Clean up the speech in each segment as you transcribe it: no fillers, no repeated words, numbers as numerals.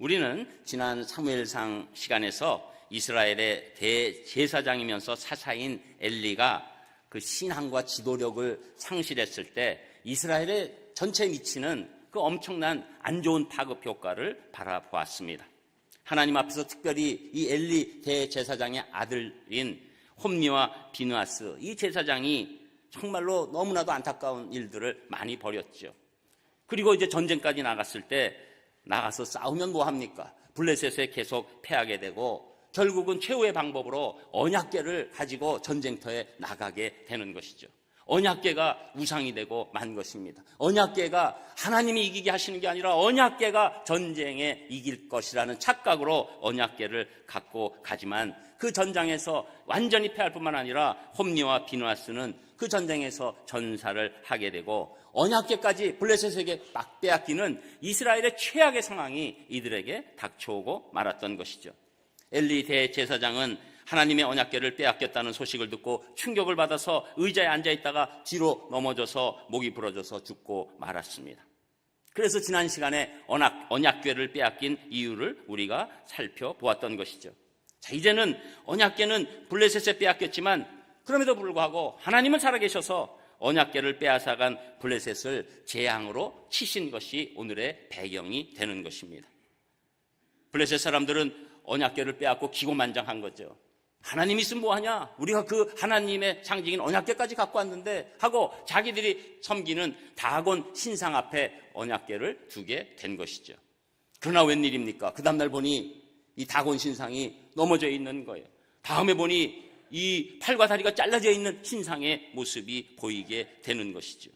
우리는 지난 사무엘상 시간에서 이스라엘의 대제사장이면서 사사인 엘리가 그 신앙과 지도력을 상실했을 때 이스라엘의 전체에 미치는 그 엄청난 안 좋은 파급 효과를 바라보았습니다. 하나님 앞에서 특별히 이 엘리 대제사장의 아들인 홈니와 비느하스, 이 제사장이 정말로 너무나도 안타까운 일들을 많이 벌였죠. 그리고 이제 전쟁까지 나갔을 때 나가서 싸우면 뭐합니까? 블레셋에 계속 패하게 되고 결국은 최후의 방법으로 언약궤를 가지고 전쟁터에 나가게 되는 것이죠. 언약궤가 우상이 되고 만 것입니다. 언약궤가 하나님이 이기게 하시는 게 아니라 언약궤가 전쟁에 이길 것이라는 착각으로 언약궤를 갖고 가지만 그 전장에서 완전히 패할 뿐만 아니라 홈니와 비느하스는 그 전쟁에서 전사를 하게 되고 언약궤까지 블레셋에게 막 빼앗기는 이스라엘의 최악의 상황이 이들에게 닥쳐오고 말았던 것이죠. 엘리 대제사장은 하나님의 언약궤를 빼앗겼다는 소식을 듣고 충격을 받아서 의자에 앉아있다가 뒤로 넘어져서 목이 부러져서 죽고 말았습니다. 그래서 지난 시간에 언약궤를 빼앗긴 이유를 우리가 살펴보았던 것이죠. 자, 이제는 언약궤는 블레셋에 빼앗겼지만 그럼에도 불구하고 하나님은 살아계셔서 언약궤를 빼앗아간 블레셋을 재앙으로 치신 것이 오늘의 배경이 되는 것입니다. 블레셋 사람들은 언약궤를 빼앗고 기고만장한 거죠. 하나님 있으면 뭐하냐? 우리가 그 하나님의 상징인 언약궤까지 갖고 왔는데 하고 자기들이 섬기는 다곤 신상 앞에 언약궤를 두게 된 것이죠. 그러나 웬일입니까? 그 다음날 보니 이 다곤 신상이 넘어져 있는 거예요. 다음에 보니 이 팔과 다리가 잘라져 있는 신상의 모습이 보이게 되는 것이죠.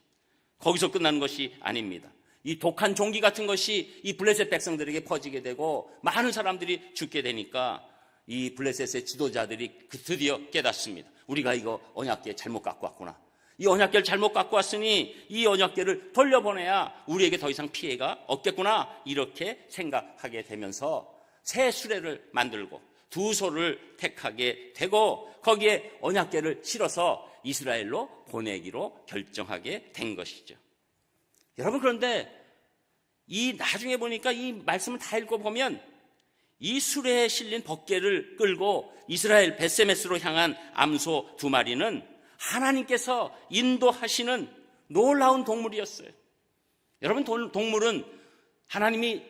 거기서 끝나는 것이 아닙니다. 이 독한 종기 같은 것이 이 블레셋 백성들에게 퍼지게 되고 많은 사람들이 죽게 되니까 이 블레셋의 지도자들이 드디어 깨닫습니다. 우리가 이거 언약궤 잘못 갖고 왔구나. 이 언약궤를 잘못 갖고 왔으니 이 언약궤를 돌려보내야 우리에게 더 이상 피해가 없겠구나, 이렇게 생각하게 되면서 새 수레를 만들고 두 소를 택하게 되고 거기에 언약궤를 실어서 이스라엘로 보내기로 결정하게 된 것이죠. 여러분, 그런데 이 나중에 보니까 이 말씀을 다 읽어보면 이 수레에 실린 법궤를 끌고 이스라엘 벳세메스로 향한 암소 두 마리는 하나님께서 인도하시는 놀라운 동물이었어요. 여러분, 동물은 하나님이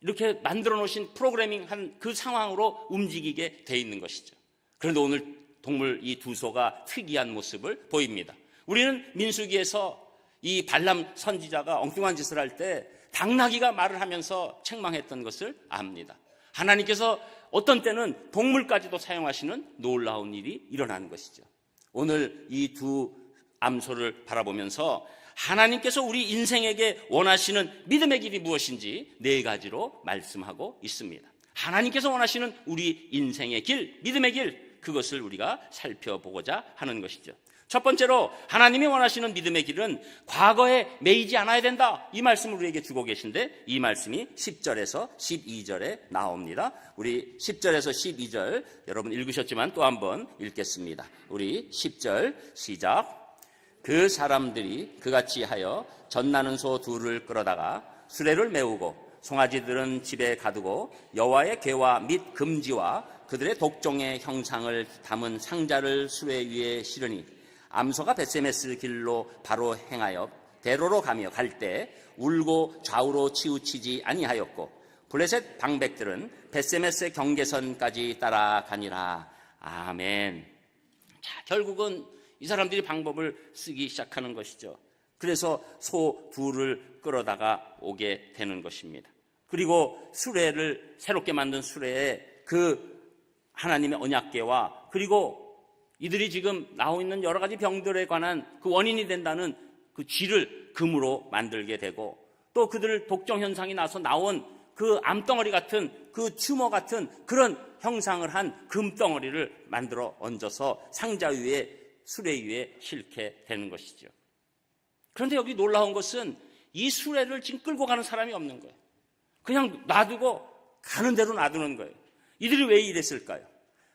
이렇게 만들어 놓으신 프로그래밍한 그 상황으로 움직이게 돼 있는 것이죠. 그런데 오늘 동물 이 두 소가 특이한 모습을 보입니다. 우리는 민수기에서 이 발람 선지자가 엉뚱한 짓을 할 때 당나귀가 말을 하면서 책망했던 것을 압니다. 하나님께서 어떤 때는 동물까지도 사용하시는 놀라운 일이 일어나는 것이죠. 오늘 이 두 암소를 바라보면서 하나님께서 우리 인생에게 원하시는 믿음의 길이 무엇인지 네 가지로 말씀하고 있습니다. 하나님께서 원하시는 우리 인생의 길, 믿음의 길, 그것을 우리가 살펴보고자 하는 것이죠. 첫 번째로 하나님이 원하시는 믿음의 길은 과거에 매이지 않아야 된다, 이 말씀을 우리에게 주고 계신데 이 말씀이 10절에서 12절에 나옵니다. 우리 10절에서 12절 여러분 읽으셨지만 또 한번 읽겠습니다. 우리 10절 시작. 그 사람들이 그같이 하여 젖나는 소 둘을 끌어다가 수레를 메우고 송아지들은 집에 가두고 여호와의 궤와 및 금지와 그들의 독종의 형상을 담은 상자를 수레 위에 실으니 암소가 벳세메스 길로 바로 행하여 대로로 가며 갈 때 울고 좌우로 치우치지 아니하였고 블레셋 방백들은 벳세메스 경계선까지 따라가니라. 아멘. 자, 결국은 이 사람들이 방법을 쓰기 시작하는 것이죠. 그래서 소 둘을 끌어다가 오게 되는 것입니다. 그리고 수레를 새롭게 만든 수레에 그 하나님의 언약궤와 그리고 이들이 지금 나오고 있는 여러 가지 병들에 관한 그 원인이 된다는 그 쥐를 금으로 만들게 되고 또 그들 독종 현상이 나서 나온 그 암덩어리 같은 그 튜머 같은 그런 형상을 한 금덩어리를 만들어 얹어서 상자 위에 수레 위에 싣게 되는 것이죠. 그런데 여기 놀라운 것은 이 수레를 지금 끌고 가는 사람이 없는 거예요. 그냥 놔두고 가는 대로 놔두는 거예요. 이들이 왜 이랬을까요?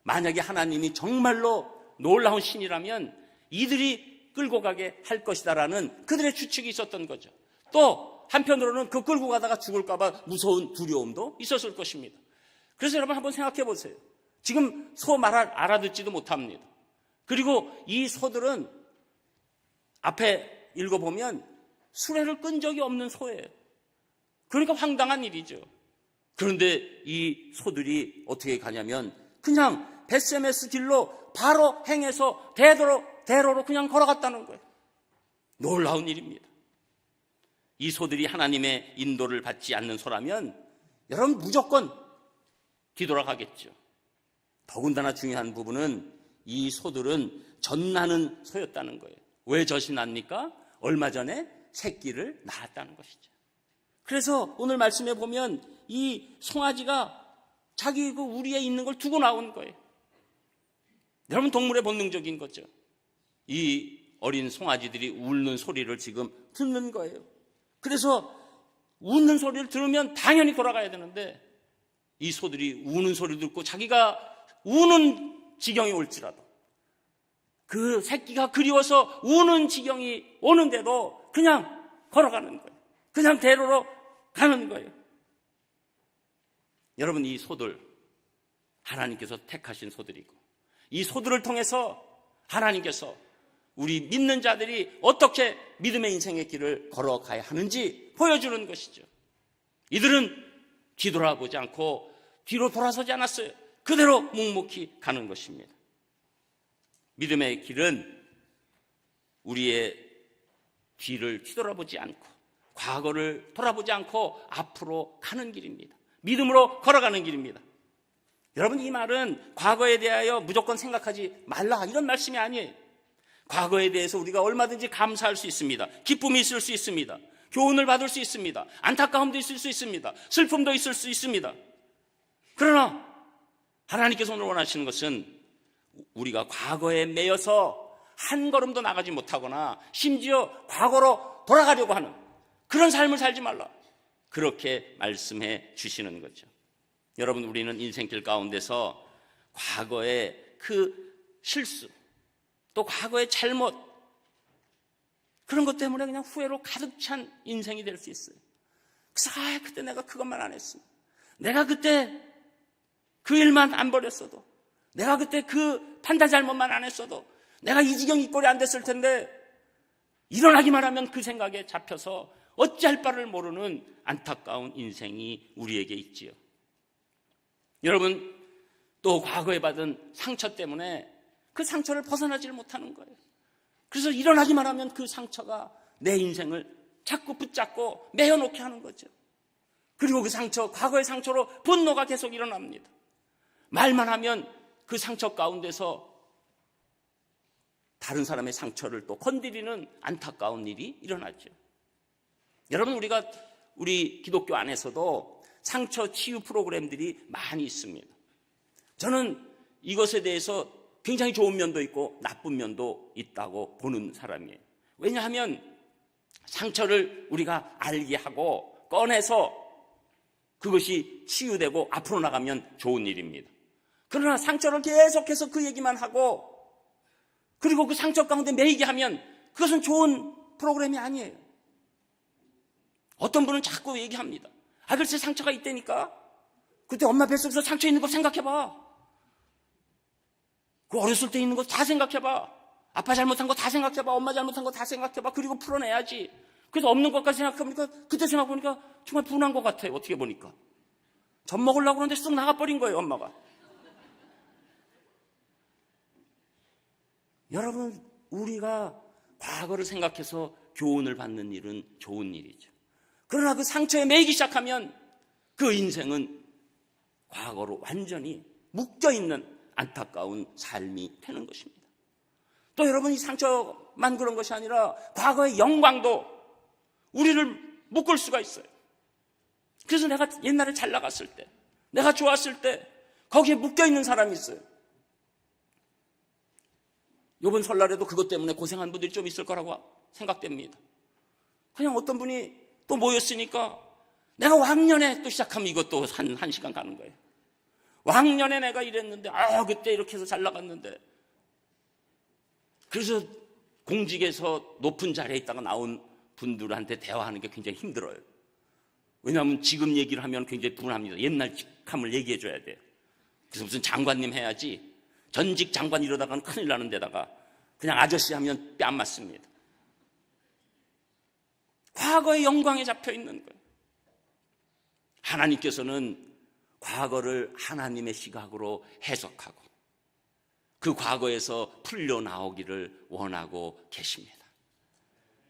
만약에 하나님이 정말로 놀라운 신이라면 이들이 끌고 가게 할 것이다라는 그들의 추측이 있었던 거죠. 또 한편으로는 그 끌고 가다가 죽을까봐 무서운 두려움도 있었을 것입니다. 그래서 여러분 한번 생각해 보세요. 지금 소 말 알아듣지도 못합니다. 그리고 이 소들은 앞에 읽어보면 수레를 끈 적이 없는 소예요. 그러니까 황당한 일이죠. 그런데 이 소들이 어떻게 가냐면 그냥 벳세메스 길로 바로 행해서 대로로 그냥 걸어갔다는 거예요. 놀라운 일입니다. 이 소들이 하나님의 인도를 받지 않는 소라면 여러분 무조건 뒤돌아가겠죠. 더군다나 중요한 부분은 이 소들은 젖나는 소였다는 거예요. 왜 젖이 납니까? 얼마 전에 새끼를 낳았다는 것이죠. 그래서 오늘 말씀에 보면 이 송아지가 자기 그 우리에 있는 걸 두고 나온 거예요. 여러분 동물의 본능적인 거죠. 이 어린 송아지들이 우는 소리를 지금 듣는 거예요. 그래서 우는 소리를 들으면 당연히 돌아가야 되는데 이 소들이 우는 소리 듣고 자기가 우는 지경이 올지라도 그 새끼가 그리워서 우는 지경이 오는데도 그냥 걸어가는 거예요. 그냥 대로로 가는 거예요. 여러분 이 소들 하나님께서 택하신 소들이고 이 소들을 통해서 하나님께서 우리 믿는 자들이 어떻게 믿음의 인생의 길을 걸어가야 하는지 보여주는 것이죠. 이들은 뒤돌아보지 않고 뒤로 돌아서지 않았어요. 그대로 묵묵히 가는 것입니다. 믿음의 길은 우리의 뒤를 뒤돌아보지 않고 과거를 돌아보지 않고 앞으로 가는 길입니다. 믿음으로 걸어가는 길입니다. 여러분 이 말은 과거에 대하여 무조건 생각하지 말라 이런 말씀이 아니에요. 과거에 대해서 우리가 얼마든지 감사할 수 있습니다. 기쁨이 있을 수 있습니다. 교훈을 받을 수 있습니다. 안타까움도 있을 수 있습니다. 슬픔도 있을 수 있습니다. 그러나 하나님께서 오늘 원하시는 것은 우리가 과거에 매여서 한 걸음도 나가지 못하거나 심지어 과거로 돌아가려고 하는 그런 삶을 살지 말라. 그렇게 말씀해 주시는 거죠. 여러분 우리는 인생길 가운데서 과거의 그 실수 또 과거의 잘못 그런 것 때문에 그냥 후회로 가득 찬 인생이 될 수 있어요. 그래서 그때 내가 그것만 안 했어. 내가 그때 그 일만 안 버렸어도 내가 그때 그 판단 잘못만 안 했어도 내가 이 지경 이 꼴이 안 됐을 텐데 일어나기만 하면 그 생각에 잡혀서 어찌할 바를 모르는 안타까운 인생이 우리에게 있지요. 여러분 또 과거에 받은 상처 때문에 그 상처를 벗어나지를 못하는 거예요. 그래서 일어나기만 하면 그 상처가 내 인생을 자꾸 붙잡고 매여놓게 하는 거죠. 그리고 그 상처, 과거의 상처로 분노가 계속 일어납니다. 말만 하면 그 상처 가운데서 다른 사람의 상처를 또 건드리는 안타까운 일이 일어나죠. 여러분 우리 기독교 안에서도 상처 치유 프로그램들이 많이 있습니다. 저는 이것에 대해서 굉장히 좋은 면도 있고 나쁜 면도 있다고 보는 사람이에요. 왜냐하면 상처를 우리가 알게 하고 꺼내서 그것이 치유되고 앞으로 나가면 좋은 일입니다. 그러나 상처를 계속해서 그 얘기만 하고 그리고 그 상처 가운데 매이게 하면 그것은 좋은 프로그램이 아니에요. 어떤 분은 자꾸 얘기합니다. 글쎄 상처가 있다니까. 그때 엄마 뱃속에서 상처 있는 거 생각해봐. 그 어렸을 때 있는 거 다 생각해봐. 아빠 잘못한 거 다 생각해봐. 엄마 잘못한 거 다 생각해봐. 그리고 풀어내야지. 그래서 없는 것까지 생각해보니까 그때 생각해보니까 정말 분한 것 같아요. 어떻게 보니까. 젖 먹으려고 그러는데 쑥 나가버린 거예요. 엄마가. 여러분 우리가 과거를 생각해서 교훈을 받는 일은 좋은 일이죠. 그러나 그 상처에 매이기 시작하면 그 인생은 과거로 완전히 묶여있는 안타까운 삶이 되는 것입니다. 또 여러분 이 상처만 그런 것이 아니라 과거의 영광도 우리를 묶을 수가 있어요. 그래서 내가 옛날에 잘 나갔을 때 내가 좋았을 때 거기에 묶여있는 사람이 있어요. 이번 설날에도 그것 때문에 고생한 분들이 좀 있을 거라고 생각됩니다. 그냥 어떤 분이 또 모였으니까 내가 왕년에 또 시작하면 이것도 한 시간 가는 거예요. 왕년에 내가 이랬는데 그때 이렇게 해서 잘 나갔는데 그래서 공직에서 높은 자리에 있다가 나온 분들한테 대화하는 게 굉장히 힘들어요. 왜냐하면 지금 얘기를 하면 굉장히 분합니다. 옛날 직함을 얘기해 줘야 돼요. 그래서 무슨 장관님 해야지, 전직 장관 이러다가는 큰일 나는 데다가 그냥 아저씨 하면 뺨 맞습니다. 과거의 영광에 잡혀 있는 거예요. 하나님께서는 과거를 하나님의 시각으로 해석하고 그 과거에서 풀려나오기를 원하고 계십니다.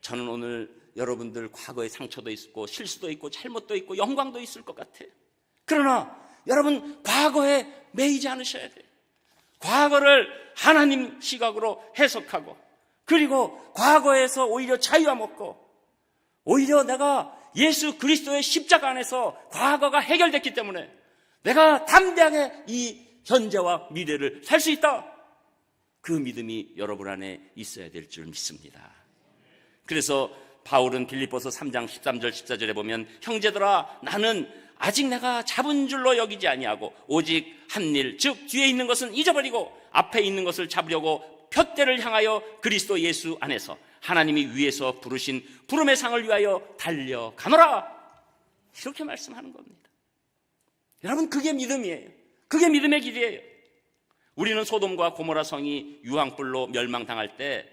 저는 오늘 여러분들 과거의 상처도 있고 실수도 있고 잘못도 있고 영광도 있을 것 같아요. 그러나 여러분 과거에 매이지 않으셔야 돼요. 과거를 하나님 시각으로 해석하고 그리고 과거에서 오히려 자유와 먹고 오히려 내가 예수 그리스도의 십자가 안에서 과거가 해결됐기 때문에 내가 담대하게 이 현재와 미래를 살 수 있다. 그 믿음이 여러분 안에 있어야 될 줄 믿습니다. 그래서 바울은 빌립보서 3장 13절 14절에 보면 형제들아 나는 아직 내가 잡은 줄로 여기지 아니하고 오직 한 일 즉 뒤에 있는 것은 잊어버리고 앞에 있는 것을 잡으려고 푯대를 향하여 그리스도 예수 안에서 하나님이 위에서 부르신 부름의 상을 위하여 달려가노라. 이렇게 말씀하는 겁니다. 여러분 그게 믿음이에요. 그게 믿음의 길이에요. 우리는 소돔과 고모라 성이 유황불로 멸망당할 때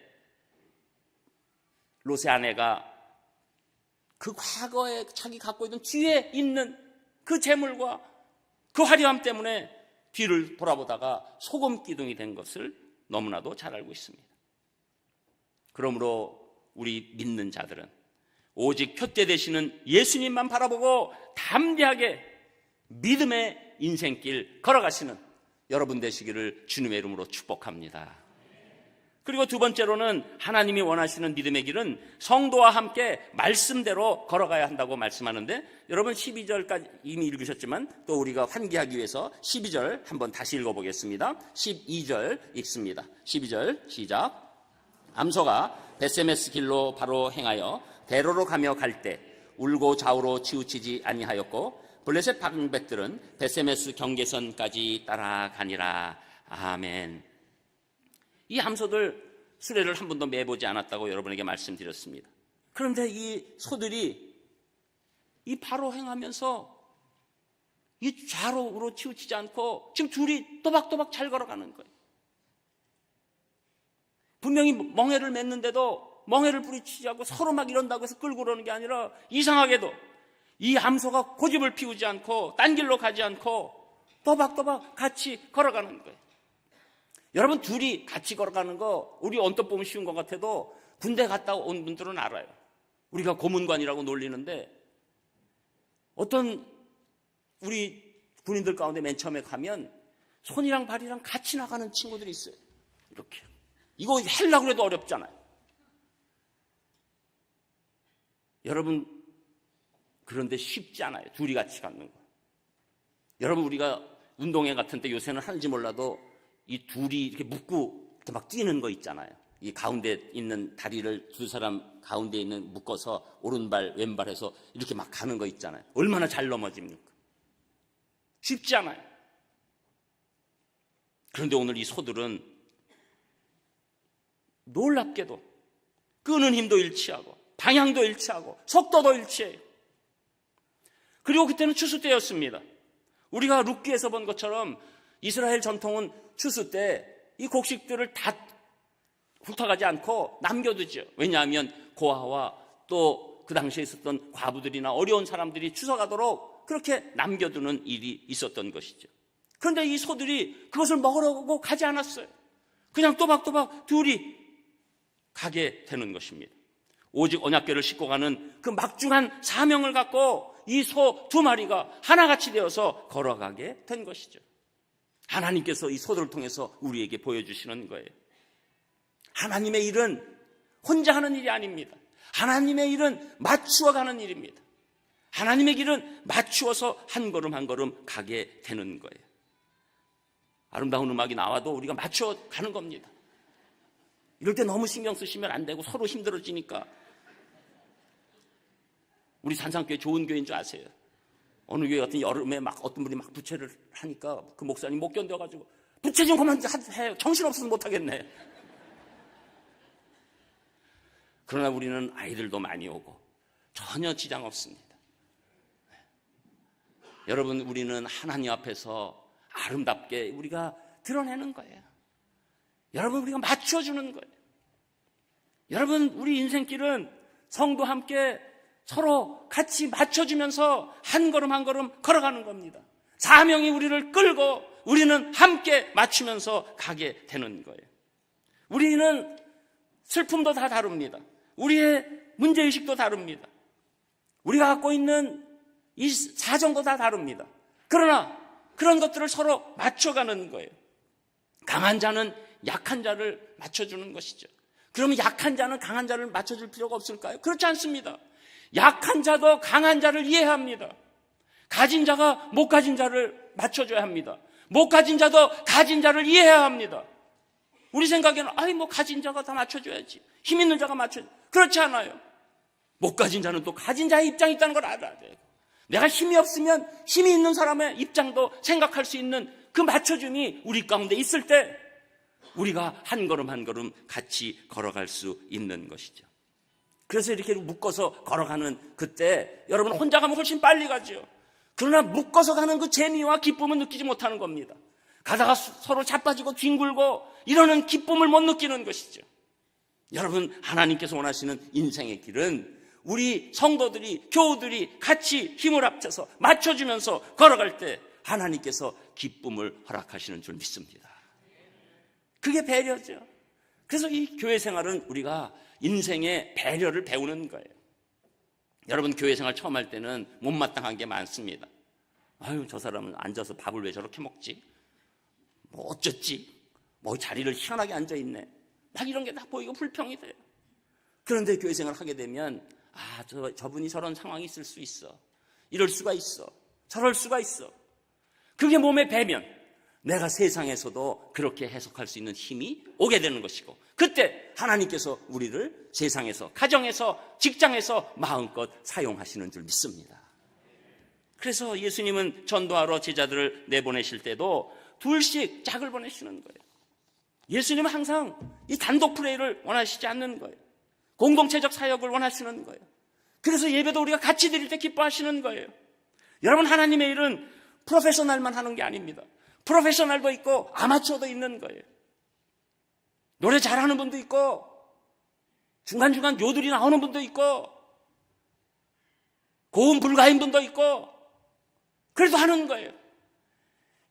롯의 아내가 그 과거에 자기 갖고 있는 뒤에 있는 그 재물과 그 화려함 때문에 뒤를 돌아보다가 소금 기둥이 된 것을 너무나도 잘 알고 있습니다. 그러므로 우리 믿는 자들은 오직 푯대 되시는 예수님만 바라보고 담대하게 믿음의 인생길 걸어가시는 여러분 되시기를 주님의 이름으로 축복합니다. 그리고 두 번째로는 하나님이 원하시는 믿음의 길은 성도와 함께 말씀대로 걸어가야 한다고 말씀하는데 여러분 12절까지 이미 읽으셨지만 또 우리가 환기하기 위해서 12절 한번 다시 읽어보겠습니다. 12절 읽습니다. 12절 시작. 암소가 벳세메스 길로 바로 행하여 대로로 가며 갈 때 울고 좌우로 치우치지 아니하였고 블레셋 방백들은 벳세메스 경계선까지 따라가니라. 아멘. 이 암소들 수레를 한 번도 매보지 않았다고 여러분에게 말씀드렸습니다. 그런데 이 소들이 이 바로 행하면서 이 좌우로 치우치지 않고 지금 둘이 또박또박 잘 걸어가는 거예요. 분명히 멍에를 맸는데도 멍에를 부딪히지 않고 서로 막 이런다고 해서 끌고 그러는 게 아니라 이상하게도 이 암소가 고집을 피우지 않고 딴 길로 가지 않고 또박또박 같이 걸어가는 거예요. 여러분 둘이 같이 걸어가는 거 우리 언뜻 보면 쉬운 것 같아도 군대 갔다 온 분들은 알아요. 우리가 고문관이라고 놀리는데 어떤 우리 군인들 가운데 맨 처음에 가면 손이랑 발이랑 같이 나가는 친구들이 있어요. 이렇게. 이거 하려고 해도 어렵잖아요. 여러분 그런데 쉽지 않아요. 둘이 같이 가는 거. 여러분 우리가 운동회 같은 때 요새는 하는지 몰라도 이 둘이 이렇게 묶고 이렇게 막 뛰는 거 있잖아요. 이 가운데 있는 다리를 두 사람 가운데 있는 묶어서 오른발 왼발해서 이렇게 막 가는 거 있잖아요. 얼마나 잘 넘어집니까? 쉽지 않아요. 그런데 오늘 이 소들은 놀랍게도 끄는 힘도 일치하고 방향도 일치하고 속도도 일치해요. 그리고 그때는 추수 때였습니다. 우리가 룻기에서 본 것처럼 이스라엘 전통은 추수 때 이 곡식들을 다 훑어가지 않고 남겨두죠. 왜냐하면 고아와 또 그 당시에 있었던 과부들이나 어려운 사람들이 추석하도록 그렇게 남겨두는 일이 있었던 것이죠. 그런데 이 소들이 그것을 먹으려고 가지 않았어요. 그냥 또박또박 둘이 가게 되는 것입니다. 오직 언약궤를 싣고 가는 그 막중한 사명을 갖고 이 소 두 마리가 하나같이 되어서 걸어가게 된 것이죠. 하나님께서 이 소들을 통해서 우리에게 보여주시는 거예요. 하나님의 일은 혼자 하는 일이 아닙니다. 하나님의 일은 맞추어 가는 일입니다. 하나님의 길은 맞추어서 한 걸음 한 걸음 가게 되는 거예요. 아름다운 음악이 나와도 우리가 맞추어 가는 겁니다. 이럴 때 너무 신경 쓰시면 안 되고 서로 힘들어지니까. 우리 산상교회 좋은 교회인 줄 아세요? 어느 교회 같은 여름에 막 어떤 분이 막 부채를 하니까 그 목사님 못 견뎌가지고 부채 좀 그만 해요. 정신없어서 못하겠네. 그러나 우리는 아이들도 많이 오고 전혀 지장 없습니다. 여러분, 우리는 하나님 앞에서 아름답게 우리가 드러내는 거예요. 여러분, 우리가 맞춰주는 거예요. 여러분, 우리 인생길은 성도 함께 서로 같이 맞춰주면서 한 걸음 한 걸음 걸어가는 겁니다. 사명이 우리를 끌고 우리는 함께 맞추면서 가게 되는 거예요. 우리는 슬픔도 다 다릅니다. 우리의 문제의식도 다릅니다. 우리가 갖고 있는 이 사정도 다 다릅니다. 그러나 그런 것들을 서로 맞춰가는 거예요. 강한 자는 약한 자를 맞춰주는 것이죠. 그러면 약한 자는 강한 자를 맞춰줄 필요가 없을까요? 그렇지 않습니다. 약한 자도 강한 자를 이해합니다. 가진 자가 못 가진 자를 맞춰줘야 합니다. 못 가진 자도 가진 자를 이해해야 합니다. 우리 생각에는 뭐 가진 자가 다 맞춰줘야지, 힘 있는 자가 맞춰줘야지. 그렇지 않아요. 못 가진 자는 또 가진 자의 입장이 있다는 걸 알아야 돼요. 내가 힘이 없으면 힘이 있는 사람의 입장도 생각할 수 있는 그 맞춰줌이 우리 가운데 있을 때 우리가 한 걸음 한 걸음 같이 걸어갈 수 있는 것이죠. 그래서 이렇게 묶어서 걸어가는 그때 여러분 혼자 가면 훨씬 빨리 가죠. 그러나 묶어서 가는 그 재미와 기쁨은 느끼지 못하는 겁니다. 가다가 서로 자빠지고 뒹굴고 이러는 기쁨을 못 느끼는 것이죠. 여러분, 하나님께서 원하시는 인생의 길은 우리 성도들이, 교우들이 같이 힘을 합쳐서 맞춰주면서 걸어갈 때 하나님께서 기쁨을 허락하시는 줄 믿습니다. 그게 배려죠. 그래서 이 교회 생활은 우리가 인생의 배려를 배우는 거예요. 여러분, 교회 생활 처음 할 때는 못마땅한 게 많습니다. 저 사람은 앉아서 밥을 왜 저렇게 먹지? 어쩌지? 자리를 희한하게 앉아있네. 막 이런 게 다 보이고 불평이 돼요. 그런데 교회 생활을 하게 되면 저분이 저런 상황이 있을 수 있어. 이럴 수가 있어. 저럴 수가 있어. 그게 몸에 배면 내가 세상에서도 그렇게 해석할 수 있는 힘이 오게 되는 것이고, 그때 하나님께서 우리를 세상에서, 가정에서, 직장에서 마음껏 사용하시는 줄 믿습니다. 그래서 예수님은 전도하러 제자들을 내보내실 때도 둘씩 짝을 보내시는 거예요. 예수님은 항상 이 단독 프레이를 원하시지 않는 거예요. 공동체적 사역을 원하시는 거예요. 그래서 예배도 우리가 같이 드릴 때 기뻐하시는 거예요. 여러분, 하나님의 일은 프로페셔널만 하는 게 아닙니다. 프로페셔널도 있고 아마추어도 있는 거예요. 노래 잘하는 분도 있고 중간중간 요들이 나오는 분도 있고 고음 불가인 분도 있고, 그래도 하는 거예요.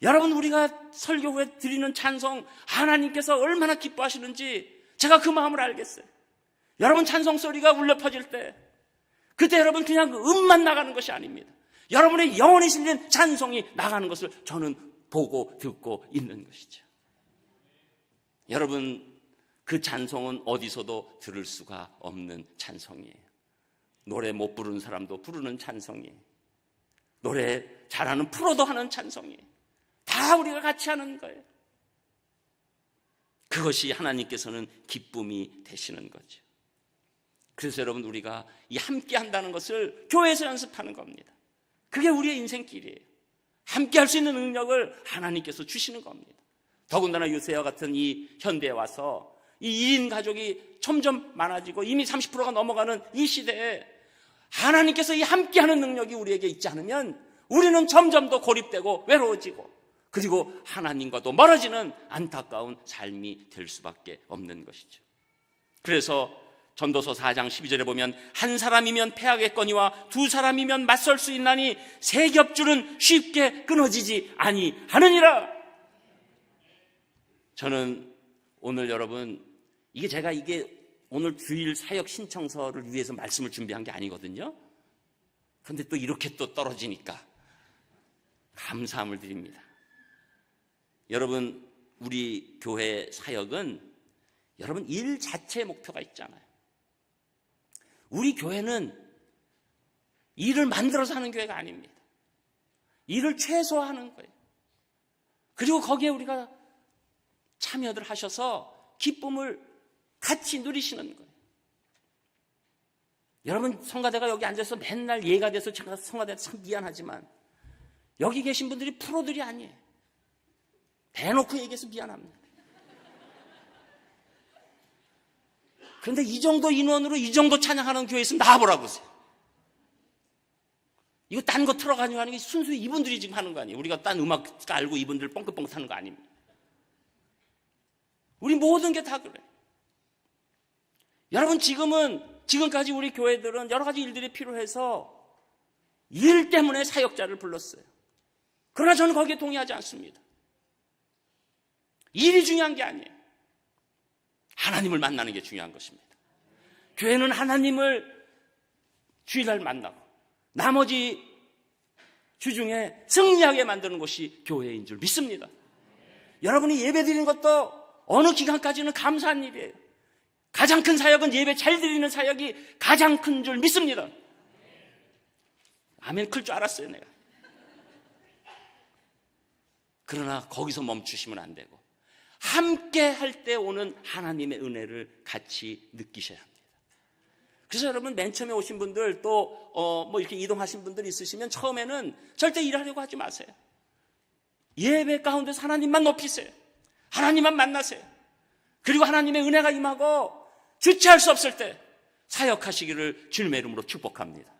여러분, 우리가 설교 후에 드리는 찬송 하나님께서 얼마나 기뻐하시는지 제가 그 마음을 알겠어요. 여러분, 찬송 소리가 울려 퍼질 때 그때 여러분 그냥 음만 나가는 것이 아닙니다. 여러분의 영혼이 실린 찬송이 나가는 것을 저는 보고 듣고 있는 것이죠. 여러분, 그 찬송은 어디서도 들을 수가 없는 찬송이에요. 노래 못 부르는 사람도 부르는 찬송이에요. 노래 잘하는 프로도 하는 찬송이에요. 다 우리가 같이 하는 거예요. 그것이 하나님께서는 기쁨이 되시는 거죠. 그래서 여러분, 우리가 이 함께 한다는 것을 교회에서 연습하는 겁니다. 그게 우리의 인생길이에요. 함께 할 수 있는 능력을 하나님께서 주시는 겁니다. 더군다나 요새와 같은 이 현대에 와서 이 1인 가족이 점점 많아지고 이미 30%가 넘어가는 이 시대에 하나님께서 이 함께하는 능력이 우리에게 있지 않으면 우리는 점점 더 고립되고 외로워지고, 그리고 하나님과도 멀어지는 안타까운 삶이 될 수밖에 없는 것이죠. 그래서 전도서 4장 12절에 보면 한 사람이면 패하겠거니와 두 사람이면 맞설 수 있나니 세 겹줄은 쉽게 끊어지지 아니하느니라. 저는 오늘 여러분, 제가 오늘 주일 사역 신청서를 위해서 말씀을 준비한 게 아니거든요. 그런데 또 이렇게 또 떨어지니까 감사함을 드립니다. 여러분, 우리 교회 사역은 여러분 일 자체의 목표가 있잖아요. 우리 교회는 일을 만들어서 하는 교회가 아닙니다. 일을 최소화하는 거예요. 그리고 거기에 우리가 참여들 하셔서 기쁨을 같이 누리시는 거예요. 여러분, 성가대가 여기 앉아서 맨날 예가 돼서 제가 성가대한테 참 미안하지만 여기 계신 분들이 프로들이 아니에요. 대놓고 얘기해서 미안합니다. 그런데 이 정도 인원으로 이 정도 찬양하는 교회 있으면 나와보라고 하세요. 이거 딴 거 틀어가지고 하는 게 순수히 이분들이 지금 하는 거 아니에요. 우리가 딴 음악 깔고 이분들 뻥긋뻥긋 하는 거 아닙니다. 우리 모든 게 다 그래. 여러분, 지금까지 우리 교회들은 여러 가지 일들이 필요해서 일 때문에 사역자를 불렀어요. 그러나 저는 거기에 동의하지 않습니다. 일이 중요한 게 아니에요. 하나님을 만나는 게 중요한 것입니다. 교회는 하나님을 주일날 만나고 나머지 주중에 승리하게 만드는 것이 교회인 줄 믿습니다. 여러분이 예배 드리는 것도 어느 기간까지는 감사한 일이에요. 가장 큰 사역은 예배 잘 드리는 사역이 가장 큰 줄 믿습니다. 아멘 클 줄 알았어요, 내가. 그러나 거기서 멈추시면 안 되고 함께 할 때 오는 하나님의 은혜를 같이 느끼셔야 합니다. 그래서 여러분, 맨 처음에 오신 분들 또 이렇게 이동하신 분들 있으시면 처음에는 절대 일하려고 하지 마세요. 예배 가운데서 하나님만 높이세요. 하나님만 만나세요. 그리고 하나님의 은혜가 임하고 주체할 수 없을 때 사역하시기를 주님의 이름으로 축복합니다.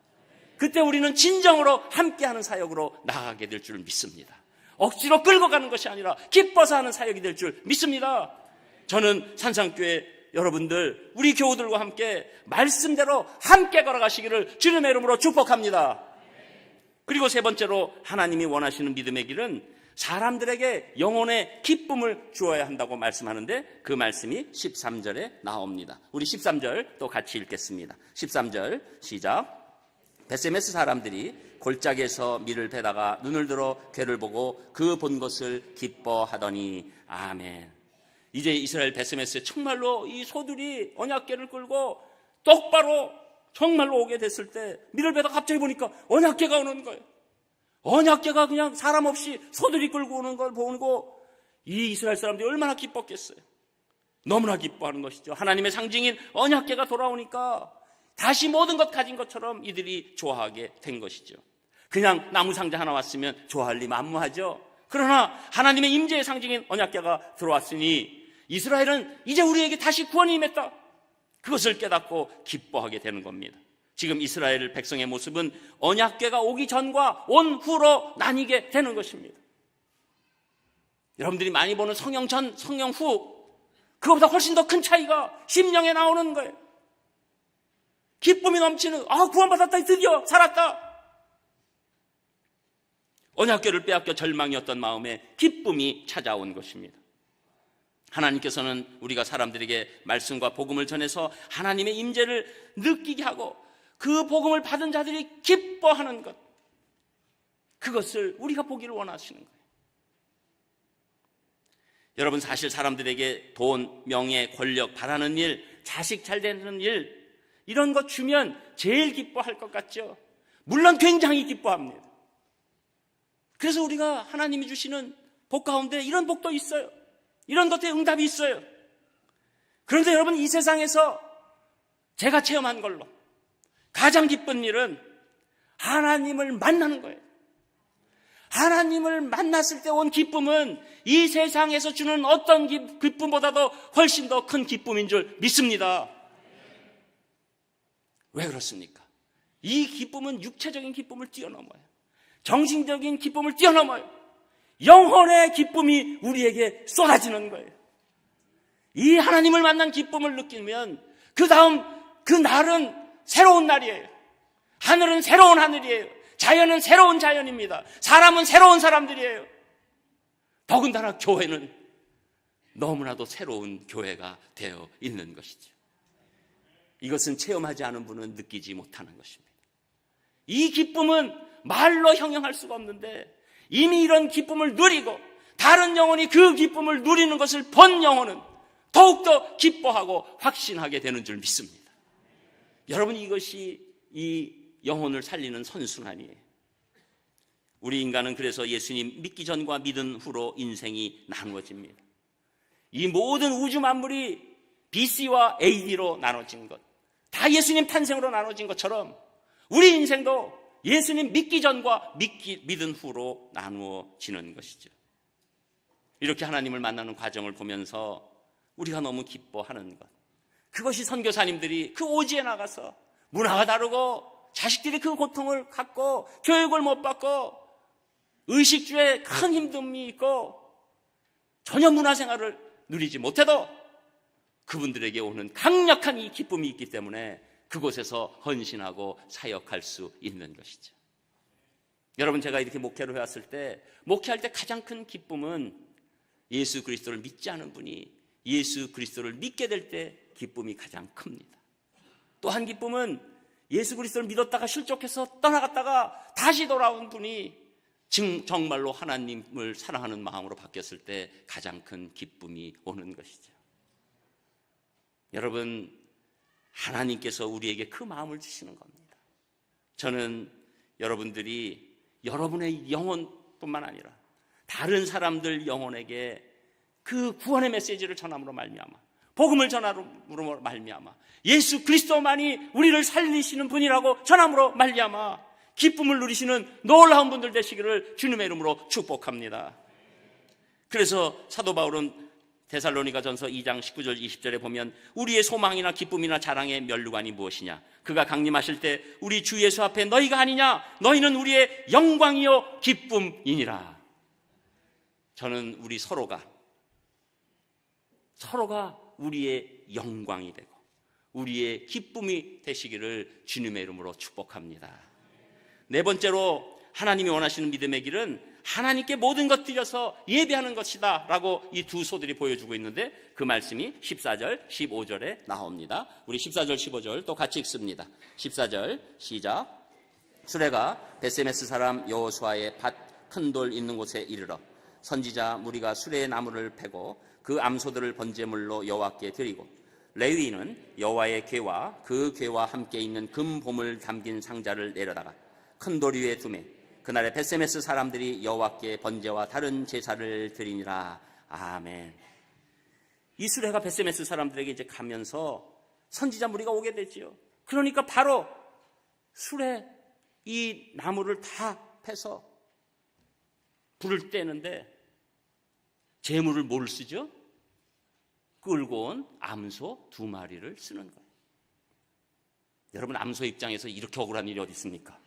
그때 우리는 진정으로 함께하는 사역으로 나아가게 될 줄 믿습니다. 억지로 끌고 가는 것이 아니라 기뻐서 하는 사역이 될 줄 믿습니다. 저는 산상교회 여러분들, 우리 교우들과 함께 말씀대로 함께 걸어가시기를 주님의 이름으로 축복합니다. 그리고 세 번째로 하나님이 원하시는 믿음의 길은 사람들에게 영혼의 기쁨을 주어야 한다고 말씀하는데 그 말씀이 13절에 나옵니다. 우리 13절 또 같이 읽겠습니다. 13절 시작. 베세메스 사람들이 골짜기에서 밀을 베다가 눈을 들어 괴를 보고 그 본 것을 기뻐하더니 아멘. 이제 이스라엘 베세메스에 정말로 이 소들이 언약궤를 끌고 똑바로 정말로 오게 됐을 때 밀을 베다가 갑자기 보니까 언약궤가 오는 거예요. 언약궤가 그냥 사람 없이 소들이 끌고 오는 걸 보고 이 이스라엘 사람들이 얼마나 기뻤겠어요. 너무나 기뻐하는 것이죠. 하나님의 상징인 언약궤가 돌아오니까 다시 모든 것 가진 것처럼 이들이 좋아하게 된 것이죠. 그냥 나무 상자 하나 왔으면 좋아할 리 만무하죠. 그러나 하나님의 임재의 상징인 언약궤가 들어왔으니 이스라엘은 이제 우리에게 다시 구원이 임했다. 그것을 깨닫고 기뻐하게 되는 겁니다. 지금 이스라엘 백성의 모습은 언약궤가 오기 전과 온 후로 나뉘게 되는 것입니다. 여러분들이 많이 보는 성령 전, 성령 후, 그거보다 훨씬 더 큰 차이가 심령에 나오는 거예요. 기쁨이 넘치는, 구원받았다, 드디어 살았다. 언약궤를 빼앗겨 절망이었던 마음에 기쁨이 찾아온 것입니다. 하나님께서는 우리가 사람들에게 말씀과 복음을 전해서 하나님의 임재를 느끼게 하고 그 복음을 받은 자들이 기뻐하는 것, 그것을 우리가 보기를 원하시는 거예요. 여러분, 사실 사람들에게 돈, 명예, 권력 바라는 일, 자식 잘 되는 일, 이런 것 주면 제일 기뻐할 것 같죠? 물론 굉장히 기뻐합니다. 그래서 우리가 하나님이 주시는 복 가운데 이런 복도 있어요. 이런 것에 응답이 있어요. 그런데 여러분, 이 세상에서 제가 체험한 걸로 가장 기쁜 일은 하나님을 만나는 거예요. 하나님을 만났을 때 온 기쁨은 이 세상에서 주는 어떤 기쁨보다도 훨씬 더 큰 기쁨인 줄 믿습니다. 왜 그렇습니까? 이 기쁨은 육체적인 기쁨을 뛰어넘어요. 정신적인 기쁨을 뛰어넘어요. 영혼의 기쁨이 우리에게 쏟아지는 거예요. 이 하나님을 만난 기쁨을 느끼면 그 다음 그 날은 새로운 날이에요. 하늘은 새로운 하늘이에요. 자연은 새로운 자연입니다. 사람은 새로운 사람들이에요. 더군다나 교회는 너무나도 새로운 교회가 되어 있는 것이죠. 이것은 체험하지 않은 분은 느끼지 못하는 것입니다. 이 기쁨은 말로 형용할 수가 없는데 이미 이런 기쁨을 누리고 다른 영혼이 그 기쁨을 누리는 것을 본 영혼은 더욱더 기뻐하고 확신하게 되는 줄 믿습니다. 여러분, 이것이 이 영혼을 살리는 선순환이에요. 우리 인간은 그래서 예수님 믿기 전과 믿은 후로 인생이 나누어집니다. 이 모든 우주 만물이 BC와 AD로 나눠진 것, 다 예수님 탄생으로 나눠진 것처럼 우리 인생도 예수님 믿기 전과 믿은 후로 나누어지는 것이죠. 이렇게 하나님을 만나는 과정을 보면서 우리가 너무 기뻐하는 것, 그것이 선교사님들이 그 오지에 나가서 문화가 다르고 자식들이 그 고통을 갖고 교육을 못 받고 의식주에 큰 힘듦이 있고 전혀 문화생활을 누리지 못해도 그분들에게 오는 강력한 이 기쁨이 있기 때문에 그곳에서 헌신하고 사역할 수 있는 것이죠. 여러분, 제가 이렇게 목회를 해왔을 때 목회할 때 가장 큰 기쁨은 예수 그리스도를 믿지 않은 분이 예수 그리스도를 믿게 될 때 기쁨이 가장 큽니다. 또 한 기쁨은 예수 그리스도를 믿었다가 실족해서 떠나갔다가 다시 돌아온 분이 정말로 하나님을 사랑하는 마음으로 바뀌었을 때 가장 큰 기쁨이 오는 것이죠. 여러분, 하나님께서 우리에게 그 마음을 주시는 겁니다. 저는 여러분들이 여러분의 영혼뿐만 아니라 다른 사람들 영혼에게 그 구원의 메시지를 전함으로 말미암아, 복음을 전함으로 말미암아, 예수 그리스도만이 우리를 살리시는 분이라고 전함으로 말미암아 기쁨을 누리시는 놀라운 분들 되시기를 주님의 이름으로 축복합니다. 그래서 사도 바울은 데살로니가전서 2장 19절 20절에 보면 우리의 소망이나 기쁨이나 자랑의 면류관이 무엇이냐, 그가 강림하실 때 우리 주 예수 앞에 너희가 아니냐, 너희는 우리의 영광이요 기쁨이니라. 저는 우리 서로가 우리의 영광이 되고 우리의 기쁨이 되시기를 주님의 이름으로 축복합니다. 네 번째로 하나님이 원하시는 믿음의 길은 하나님께 모든 것 드려서 예배하는 것이다 라고 이 두 소들이 보여주고 있는데 그 말씀이 14절 15절에 나옵니다. 우리 14절 15절 또 같이 읽습니다. 14절 시작. 수레가 베세메스 사람 여호수아의 밭 큰 돌 있는 곳에 이르러 선지자 무리가 수레의 나무를 패고 그 암소들을 번제물로 여호와께 드리고 레위인은 여호와의 궤와 그 궤와 함께 있는 금 보물 담긴 상자를 내려다가 큰 돌 위에 두매 그날에 베세메스 사람들이 여호와께 번제와 다른 제사를 드리니라. 아멘. 이 수레가 베세메스 사람들에게 이제 가면서 선지자 무리가 오게 되지요. 그러니까 바로 수레 이 나무를 다 패서 불을 떼는데 제물을 뭘 쓰죠? 끌고 온 암소 2마리를 쓰는 거예요. 여러분, 암소 입장에서 이렇게 억울한 일이 어디 있습니까?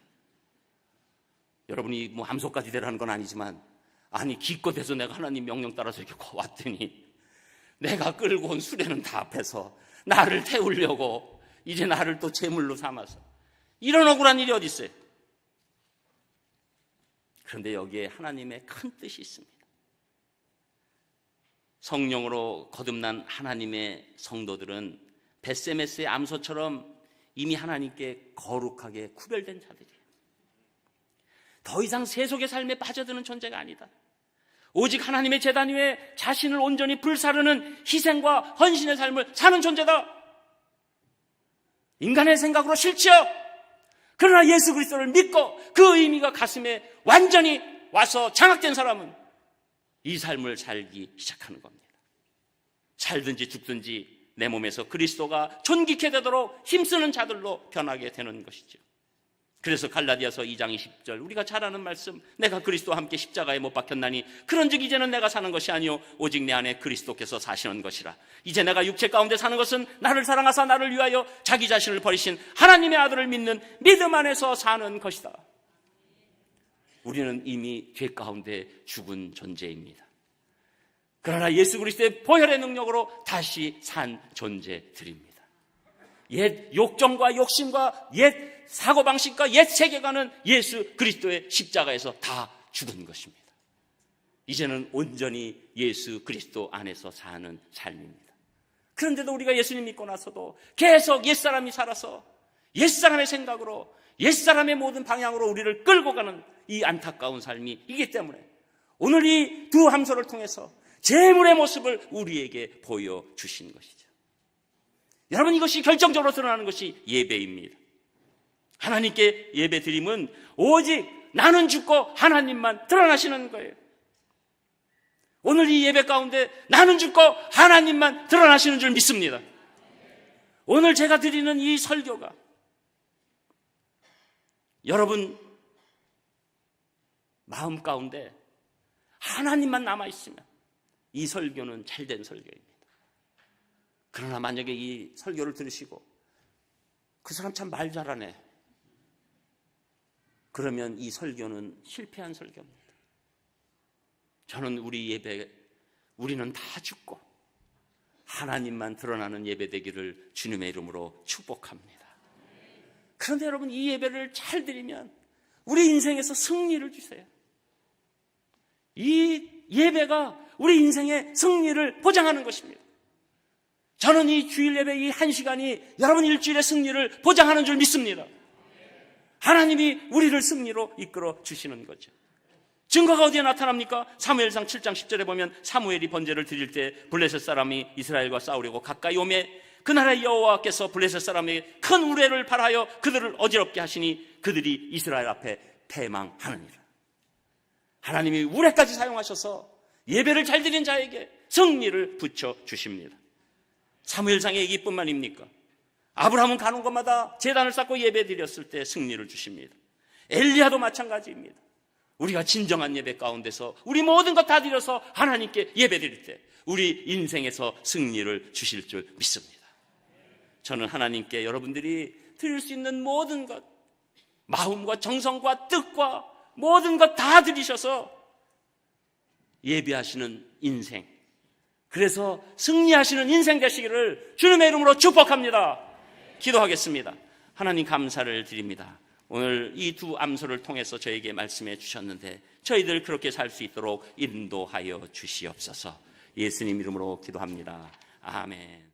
여러분이 뭐 암소까지 되라는 건 아니지만, 아니 기껏해서 내가 하나님 명령 따라서 이렇게 왔더니 내가 끌고 온 수레는 다 앞에서 나를 태우려고 이제 나를 또 제물로 삼아서, 이런 억울한 일이 어디 있어요? 그런데 여기에 하나님의 큰 뜻이 있습니다. 성령으로 거듭난 하나님의 성도들은 베세메스의 암소처럼 이미 하나님께 거룩하게 구별된 자들이에요. 더 이상 세속의 삶에 빠져드는 존재가 아니다. 오직 하나님의 제단 위에 자신을 온전히 불사르는 희생과 헌신의 삶을 사는 존재다. 인간의 생각으로 싫지요. 그러나 예수 그리스도를 믿고 그 의미가 가슴에 완전히 와서 장악된 사람은 이 삶을 살기 시작하는 겁니다. 살든지 죽든지 내 몸에서 그리스도가 존귀케 되도록 힘쓰는 자들로 변하게 되는 것이죠. 그래서 갈라디아서 2장 20절 우리가 잘 아는 말씀, 내가 그리스도와 함께 십자가에 못 박혔나니 그런즉 이제는 내가 사는 것이 아니요 오직 내 안에 그리스도께서 사시는 것이라. 이제 내가 육체 가운데 사는 것은 나를 사랑하사 나를 위하여 자기 자신을 버리신 하나님의 아들을 믿는 믿음 안에서 사는 것이다. 우리는 이미 죄 가운데 죽은 존재입니다. 그러나 예수 그리스도의 보혈의 능력으로 다시 산 존재들입니다. 옛 욕정과 욕심과 옛 사고방식과 옛 세계관은 예수 그리스도의 십자가에서 다 죽은 것입니다. 이제는 온전히 예수 그리스도 안에서 사는 삶입니다. 그런데도 우리가 예수님 믿고 나서도 계속 옛사람이 살아서 옛사람의 생각으로 옛사람의 모든 방향으로 우리를 끌고 가는 이 안타까운 삶이 있기 때문에 오늘 이 두 함소를 통해서 제물의 모습을 우리에게 보여주신 것이죠. 여러분, 이것이 결정적으로 드러나는 것이 예배입니다. 하나님께 예배 드림은 오직 나는 죽고 하나님만 드러나시는 거예요. 오늘 이 예배 가운데 나는 죽고 하나님만 드러나시는 줄 믿습니다. 오늘 제가 드리는 이 설교가 여러분 마음 가운데 하나님만 남아있으면 이 설교는 잘된 설교입니다. 그러나 만약에 이 설교를 들으시고 그 사람 참 말 잘하네, 그러면 이 설교는 실패한 설교입니다. 저는 우리 예배, 우리는 다 죽고 하나님만 드러나는 예배 되기를 주님의 이름으로 축복합니다. 그런데 여러분, 이 예배를 잘 드리면 우리 인생에서 승리를 주세요. 이 예배가 우리 인생의 승리를 보장하는 것입니다. 저는 이 주일 예배 이 1시간이 여러분 일주일의 승리를 보장하는 줄 믿습니다. 하나님이 우리를 승리로 이끌어 주시는 거죠. 증거가 어디에 나타납니까? 사무엘상 7장 10절에 보면 사무엘이 번제를 드릴 때 블레셋 사람이 이스라엘과 싸우려고 가까이 오매 그 나라의 여호와께서 블레셋 사람에게 큰 우레를 발하여 그들을 어지럽게 하시니 그들이 이스라엘 앞에 패망하느니라. 하나님이 우레까지 사용하셔서 예배를 잘 드린 자에게 승리를 붙여 주십니다. 사무엘상의 얘기뿐만입니까? 아브라함은 가는 곳마다 제단을 쌓고 예배 드렸을 때 승리를 주십니다. 엘리야도 마찬가지입니다. 우리가 진정한 예배 가운데서 우리 모든 것 다 드려서 하나님께 예배 드릴 때 우리 인생에서 승리를 주실 줄 믿습니다. 저는 하나님께 여러분들이 드릴 수 있는 모든 것, 마음과 정성과 뜻과 모든 것 다 드리셔서 예배하시는 인생, 그래서 승리하시는 인생 되시기를 주님의 이름으로 축복합니다. 기도하겠습니다. 하나님 감사를 드립니다. 오늘 이 두 암소를 통해서 저에게 말씀해 주셨는데 저희들 그렇게 살 수 있도록 인도하여 주시옵소서. 예수님 이름으로 기도합니다. 아멘.